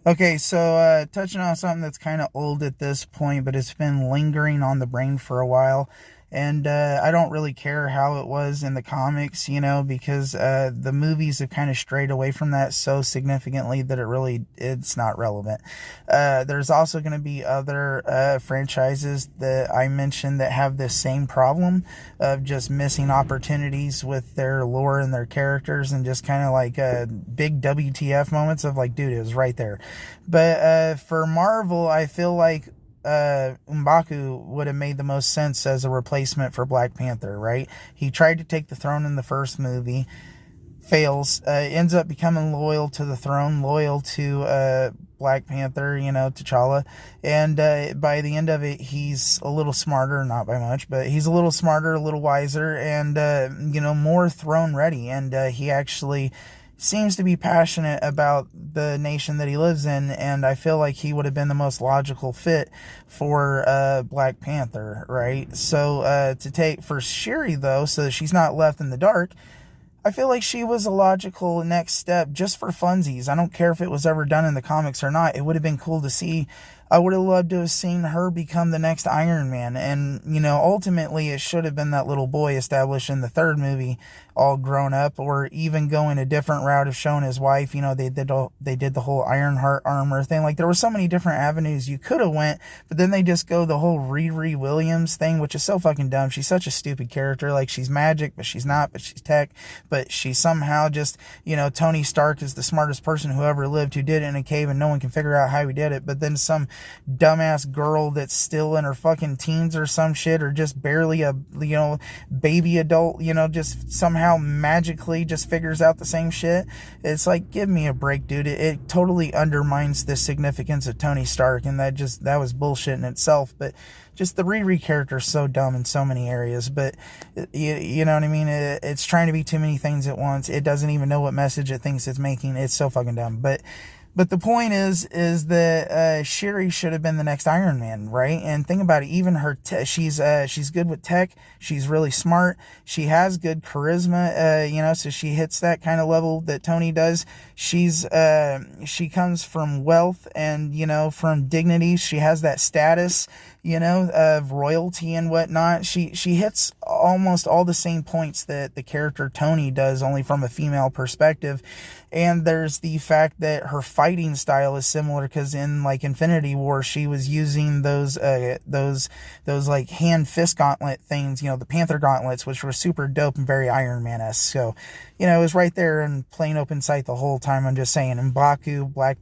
Okay, so touching on something that's kind of old at this point, but it's been lingering on the brain for a while. And I don't really care how it was in the comics, because the movies have kind of strayed away from that so significantly that it's not relevant. There's also going to be other franchises that I mentioned that have this same problem of just missing opportunities with their lore and their characters, and just kind of like big WTF moments of like, dude, it was right there. But for Marvel, I feel like M'Baku would have made the most sense as a replacement for Black Panther, right? He tried to take the throne in the first movie, fails, ends up becoming loyal to the throne, loyal to Black Panther, T'Challa, and by the end of it, he's a little smarter, not by much, but he's a little smarter, a little wiser, and more throne ready, and he actually seems to be passionate about the nation that he lives in, and I feel like he would have been the most logical fit for Black Panther, right? So to take for Shuri, though, so that she's not left in the dark, I feel like she was a logical next step just for funsies. I don't care if it was ever done in the comics or not. It would have been cool to see. I would have loved to have seen her become the next Iron Man. And, ultimately it should have been that little boy established in the third movie, all grown up, or even going a different route of showing his wife. They did the whole Ironheart armor thing. Like, there were so many different avenues you could have went, but then they just go the whole Riri Williams thing, which is so fucking dumb. She's such a stupid character. Like, she's magic, but she's not, but she's tech, but she somehow just, Tony Stark is the smartest person who ever lived, who did it in a cave, and no one can figure out how he did it. But then some dumbass girl that's still in her fucking teens or some shit, or just barely a, baby adult, just somehow magically just figures out the same shit. It's like, give me a break, dude. It totally undermines the significance of Tony Stark, and that was bullshit in itself. But just the Riri character is so dumb in so many areas. But you know what I mean? It's trying to be too many things at once. It doesn't even know what message it thinks it's making. It's so fucking dumb. But the point is that Shuri should have been the next Iron Man, right? And think about it. Even her, she's good with tech. She's really smart. She has good charisma, so she hits that kind of level that Tony does. She comes from wealth and, from dignity. She has that status, of royalty and whatnot. She hits almost all the same points that the character Tony does, only from a female perspective. And there's the fact that her fighting style is similar, because in like Infinity War, she was using those like hand fist gauntlet things, the Panther gauntlets, which were super dope and very Iron Man-esque. So, it was right there in plain open sight the whole time. I'm just saying, M'Baku, Black